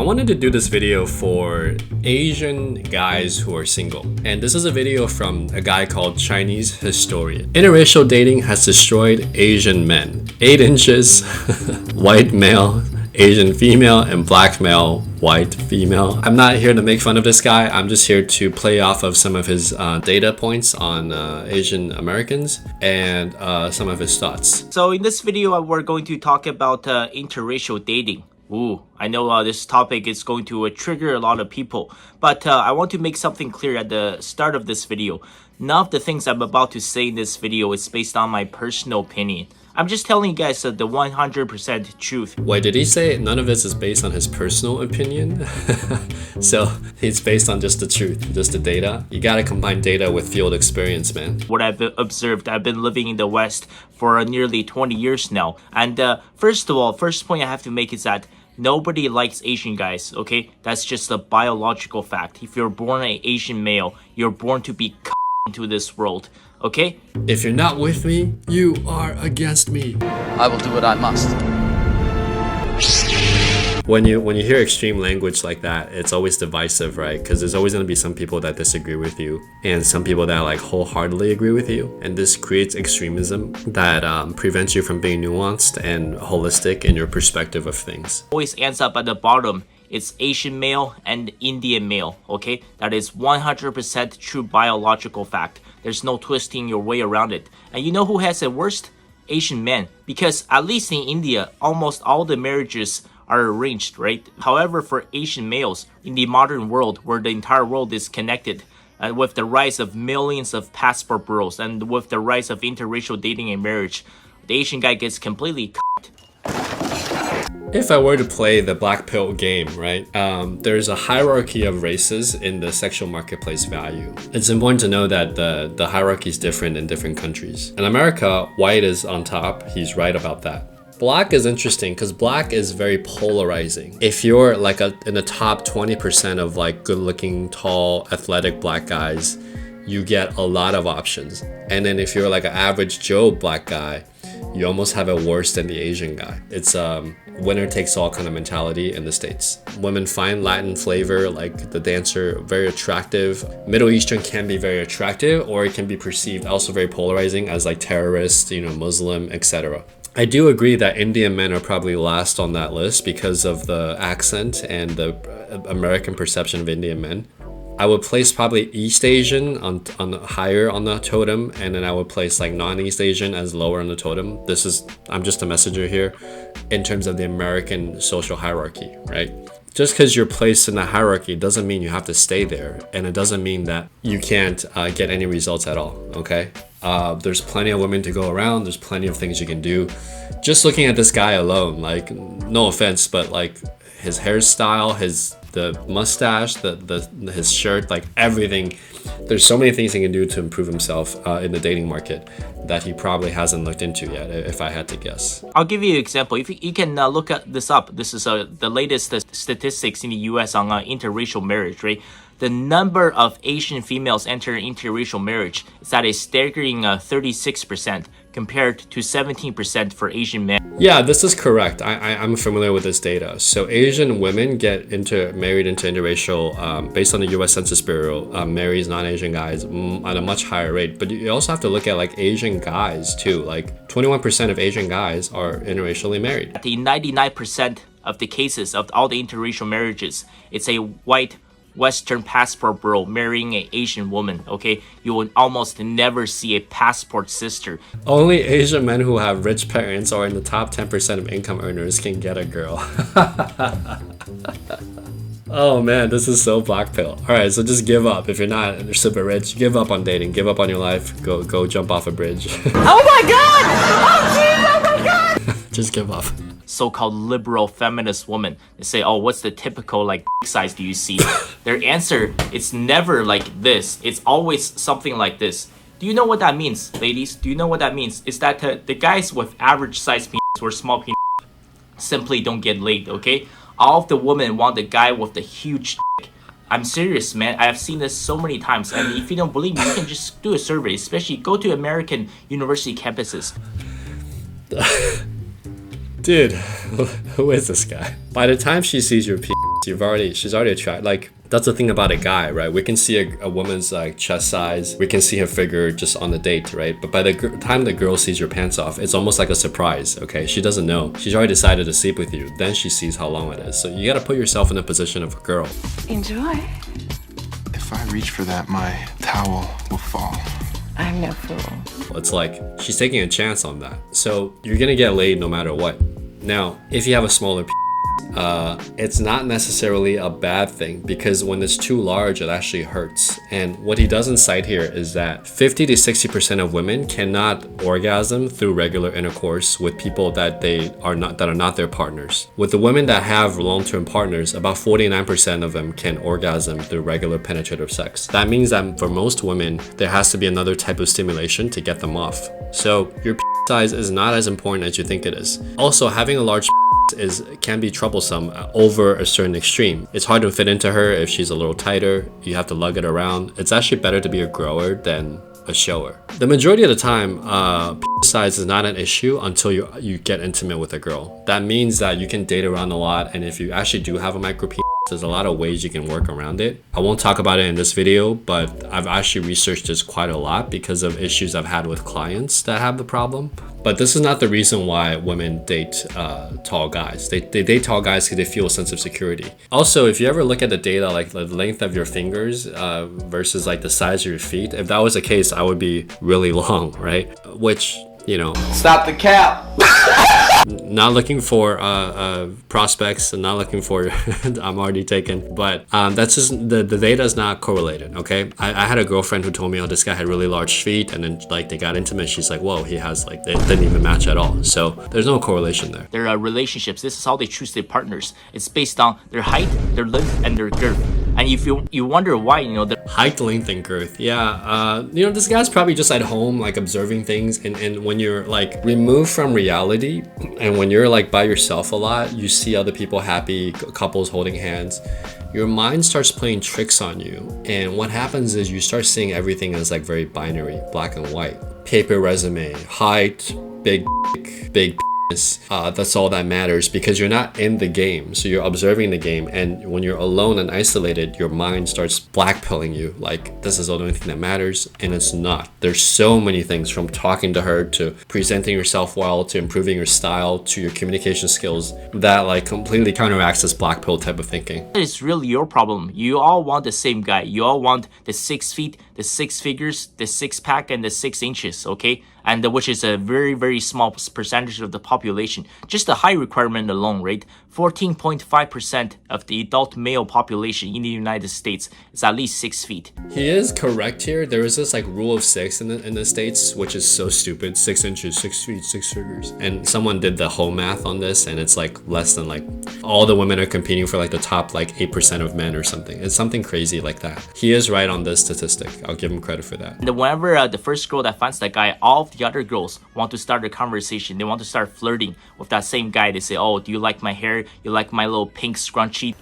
wanted to do this video for Asian guys who are single. And this is a video from a guy called Chinese Historian. Interracial dating has destroyed Asian men. 8 inches, white male, Asian female, and black male, white female. I'm not here to make fun of this guy. I'm just here to play off of some of his data points on Asian Americans and some of his thoughts. So in this video, we're going to talk about interracial dating. Ooh, I know this topic is going to trigger a lot of people, but I want to make something clear at the start of this video. None of the things I'm about to say in this video is based on my personal opinion. I'm just telling you guys the 100% truth. Wait, did he say none of this is based on his personal opinion? So it's based on just the truth, just the data? You gotta combine data with field experience, man. What I've observed, I've been living in the West for nearly 20 years now. And first of all, first point I have to make is that nobody likes Asian guys, okay? That's just a biological fact. If you're born an Asian male, you're born to be into this world, okay? If you're not with me, you are against me. I will do what I must. When you hear extreme language like that, it's always divisive, right? Because there's always going to be some people that disagree with you and some people that like wholeheartedly agree with you. And this creates extremism that prevents you from being nuanced and holistic in your perspective of things. Always ends up at the bottom. It's Asian male and Indian male, okay? That is 100% true biological fact. There's no twisting your way around it. And you know who has it worst? Asian men. Because at least in India, almost all the marriages are arranged, right? However, for Asian males, in the modern world where the entire world is connected, with the rise of millions of passport bureaus and with the rise of interracial dating and marriage, the Asian guy gets completely If I were to play the black pill game, right, there's a hierarchy of races in the sexual marketplace value. It's important to know that the hierarchy is different in different countries. In America, white is on top. He's right about that. Black is interesting because black is very polarizing. If you're like in the top 20% of like good-looking, tall, athletic black guys, you get a lot of options. And then if you're like an average Joe black guy, you almost have it worse than the Asian guy. It's winner takes all kind of mentality in the States. Women find Latin flavor, like the dancer, very attractive. Middle Eastern can be very attractive, or it can be perceived also very polarizing as like terrorist, you know, Muslim, etc. I do agree that Indian men are probably last on that list because of the accent and the American perception of Indian men. I would place probably East Asian on higher on the totem, and then I would place like non-East Asian as lower on the totem. I'm just a messenger here in terms of the American social hierarchy, right? Just because you're placed in the hierarchy doesn't mean you have to stay there, and it doesn't mean that you can't get any results at all, okay? There's plenty of women to go around. There's plenty of things you can do. Just looking at this guy alone, like, no offense, but like his hairstyle, the mustache, his shirt, like everything. There's so many things he can do to improve himself in the dating market that he probably hasn't looked into yet, if I had to guess. I'll give you an example. If you can look this up. This is the latest statistics in the US on interracial marriage, right? The number of Asian females entering interracial marriage is at a staggering 36% compared to 17% for Asian men. Yeah, this is correct. I'm familiar with this data. So Asian women get married into interracial, based on the US Census Bureau, marries non-Asian guys at a much higher rate. But you also have to look at like Asian guys too. Like 21% of Asian guys are interracially married. The 99% of the cases of all the interracial marriages, it's a white Western passport bro marrying an Asian woman, okay? You will almost never see a passport sister. Only Asian men who have rich parents or in the top 10% of income earners can get a girl. Oh man, this is so black pill. Alright, so just give up. If you're not super rich, give up on dating, give up on your life, go jump off a bridge. Oh my god! Oh jeez, oh my god! Just give up. So-called liberal feminist woman, they say, oh, what's the typical like size do you see? Their answer, it's never like this. It's always something like this. Do you know what that means, ladies? Do you know what that means? It's that the guys with average size penis or small penis simply don't get laid, okay? All of the women want the guy with the huge dick. I'm serious, man. I have seen this so many times. And if you don't believe me, you can just do a survey, especially go to American university campuses. Dude, who is this guy? By the time she sees your penis, she's already attracted. Like, that's the thing about a guy, right? We can see a woman's like chest size, we can see her figure just on the date, right? But by the time the girl sees your pants off, it's almost like a surprise, okay? She doesn't know. She's already decided to sleep with you. Then she sees how long it is. So you gotta put yourself in the position of a girl. Enjoy. If I reach for that, my towel will fall. I'm no fool. It's like she's taking a chance on that. So you're gonna get laid no matter what. Now, if you have a smaller it's not necessarily a bad thing, because when it's too large, it actually hurts. And what he doesn't cite here is that 50 to 60% of women cannot orgasm through regular intercourse with people that are not their partners. With the women that have long-term partners, about 49% of them can orgasm through regular penetrative sex. That means that for most women, there has to be another type of stimulation to get them off. So your size is not as important as you think it is. Also, having a large can be troublesome over a certain extreme. It's hard to fit into her if she's a little tighter. You have to lug it around. It's actually better to be a grower than a shower. The majority of the time, size is not an issue until you get intimate with a girl. That means that you can date around a lot, and if you actually do have a micro penis, there's a lot of ways you can work around it. I won't talk about it in this video, but I've actually researched this quite a lot because of issues I've had with clients that have the problem. But this is not the reason why women date tall guys. They date tall guys because they feel a sense of security. Also, if you ever look at the data, like the length of your fingers versus like the size of your feet, if that was the case, I would be really long, right? Which, you know, stop the cap. Not looking for prospects and not looking for I'm already taken, but that's just the data is not correlated. Okay, I had a girlfriend who told me, oh, this guy had really large feet, and then like they got intimate, she's like, whoa, he has like, it didn't even match at all. So there's no correlation there. Their relationships, this is how they choose their partners. It's based on their height, their length, and their girth. And if you wonder why, you know, the height, length, and girth. Yeah, you know, this guy's probably just at home, like observing things, and when you're like removed from reality, and when you're like by yourself a lot, you see other people happy, couples holding hands, your mind starts playing tricks on you. And what happens is you start seeing everything as like very binary, black and white. Paper resume, height, big, that's all that matters, because you're not in the game, so you're observing the game, and when you're alone and isolated, your mind starts blackpilling you like this is the only thing that matters, and it's not. There's so many things, from talking to her to presenting yourself well to improving your style to your communication skills, that like completely counteracts this black pill type of thinking. It's really your problem. You all want the same guy. You all want the 6 feet, the 6 figures, the 6-pack, and the 6 inches, okay? And which is a very, very small percentage of the population. Just the height requirement alone, right? 14.5% of the adult male population in the United States is at least 6 feet. He is correct here. There is this like rule of 6 in the States, which is so stupid. 6 inches, 6 feet, 6 figures. And someone did the whole math on this, and it's like less than like all the women are competing for like the top like 8% of men or something. It's something crazy like that. He is right on this statistic. I'll give him credit for that. And whenever the first girl that finds that guy, all of the other girls want to start a conversation. They want to start flirting with that same guy. They say, oh, do you like my hair? You like my little pink scrunchie?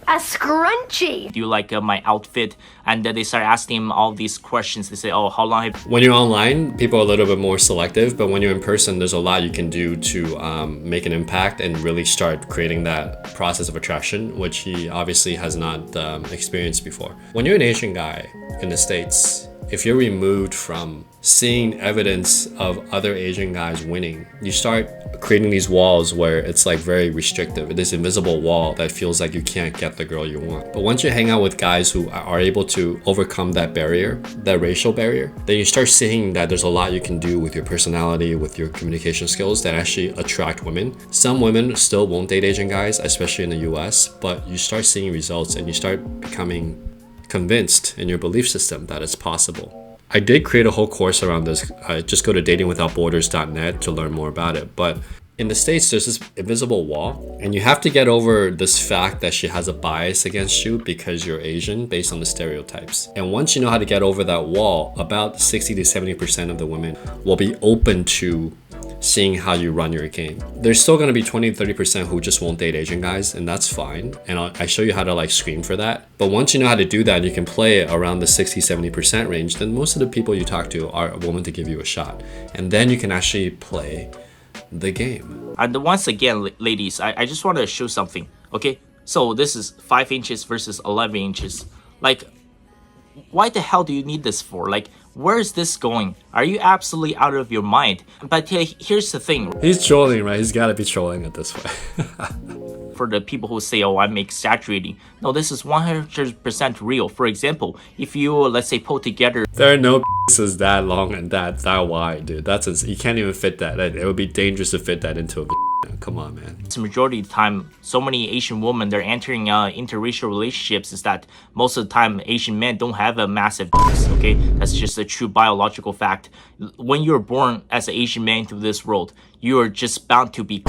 A scrunchie? Do you like my outfit? And then they start asking him all these questions. They say, oh, how long have When you're online, people are a little bit more selective, but when you're in person, there's a lot you can do to make an impact and really start creating that process of attraction, which he obviously has not experienced before. When you're an Asian guy in the States, if you're removed from seeing evidence of other Asian guys winning, you start creating these walls where it's like very restrictive. This invisible wall that feels like you can't get the girl you want. But once you hang out with guys who are able to overcome that barrier, that racial barrier, then you start seeing that there's a lot you can do with your personality, with your communication skills that actually attract women. Some women still won't date Asian guys, especially in the US, but you start seeing results and you start becoming convinced in your belief system that it's possible. I did create a whole course around this. Just go to datingwithoutborders.net to learn more about it. But in the States, there's this invisible wall, and you have to get over this fact that she has a bias against you because you're Asian based on the stereotypes. And once you know how to get over that wall, about 60 to 70% of the women will be open to seeing how you run your game. There's still going to be 20-30% who just won't date Asian guys, and that's fine. And I show you how to like screen for that. But once you know how to do that, you can play around the 60-70% range, then most of the people you talk to are willing to give you a shot. And then you can actually play the game. And once again, ladies, I just want to show something, okay? So this is 5 inches versus 11 inches. Like, why the hell do you need this for? Like, where is this going? Are you absolutely out of your mind? But here's the thing. He's trolling, right? He's gotta be trolling at this point. For the people who say, oh, I'm exaggerating. No, this is 100% real. For example, if you, let's say, pull together... There are no pieces that long and that wide, dude. You can't even fit that. It would be dangerous to fit that into a Come on, man. The majority of the time, so many Asian women, they're entering interracial relationships is that most of the time, Asian men don't have a massive penis, okay? That's just a true biological fact. When you're born as an Asian man into this world, you are just bound to be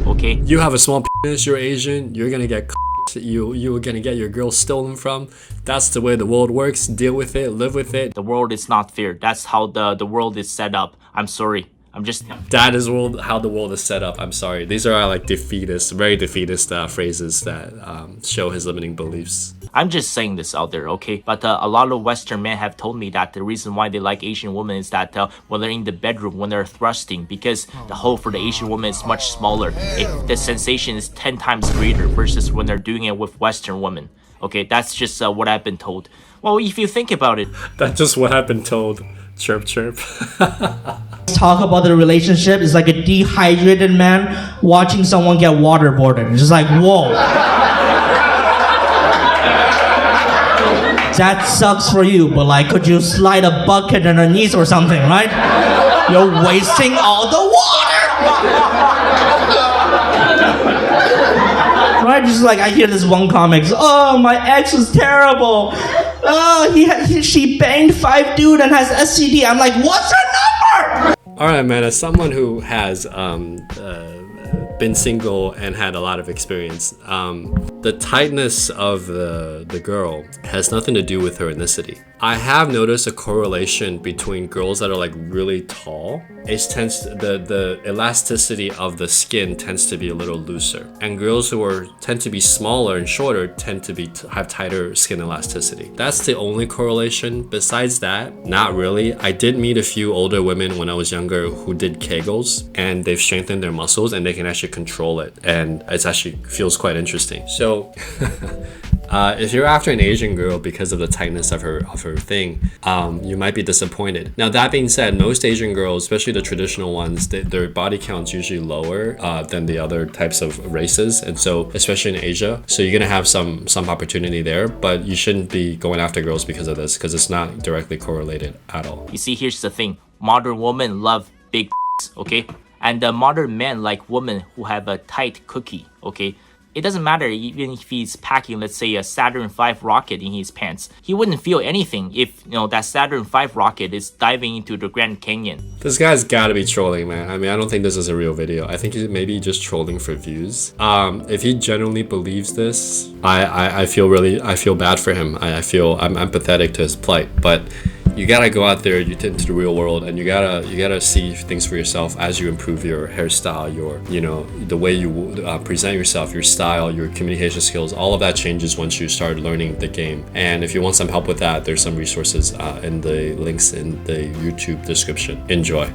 okay? You have a small penis, you're Asian, you're gonna get you're gonna get your girl stolen from. That's the way the world works. Deal with it, live with it. The world is not fair. That's how the world is set up. I'm sorry. That is how the world is set up. I'm sorry. These are like defeatist, very defeatist phrases that show his limiting beliefs. I'm just saying this out there, okay? But a lot of Western men have told me that the reason why they like Asian women is that when they're in the bedroom, when they're thrusting, because the hole for the Asian woman is much smaller. The sensation is 10 times greater versus when they're doing it with Western women. Okay, that's just what I've been told. Well, if you think about it... That's just what I've been told. Chirp, chirp. Talk about the relationship is like a dehydrated man watching someone get waterboarded. It's just like, whoa. That sucks for you, but like, could you slide a bucket underneath or something, right? You're wasting all the water. Right? Just like, I hear this one comic, oh, my ex was terrible. Oh, she banged 5 dudes and has STD. I'm like, what's her number? All right, man. As someone who has been single and had a lot of experience, the tightness of the girl has nothing to do with her ethnicity. I have noticed a correlation between girls that are like really tall. The elasticity of the skin tends to be a little looser, and girls who tend to be smaller and shorter tend to have tighter skin elasticity. That's the only correlation. Besides that, not really. I did meet a few older women when I was younger who did Kegels, and they've strengthened their muscles and they can actually control it, and it actually feels quite interesting. So if you're after an Asian girl because of the tightness of her thing, you might be disappointed. Now, that being said, most Asian girls, especially the traditional ones, their body count's usually lower than the other types of races, and so especially in Asia, so you're gonna have some opportunity there, but you shouldn't be going after girls because of this, because it's not directly correlated at all. You see, here's the thing: modern women love big okay, and the modern men like women who have a tight cookie, okay. It doesn't matter even if he's packing, let's say, a Saturn V rocket in his pants. He wouldn't feel anything if, that Saturn V rocket is diving into the Grand Canyon. This guy's gotta be trolling, man. I mean, I don't think this is a real video. I think he's maybe just trolling for views. If he genuinely believes this, I feel bad for him. I'm empathetic to his plight, but you gotta go out there into the real world, and you gotta see things for yourself as you improve your hairstyle, the way you present yourself, your style, your communication skills. All of that changes once you start learning the game. And if you want some help with that, there's some resources in the links in the YouTube description. Enjoy.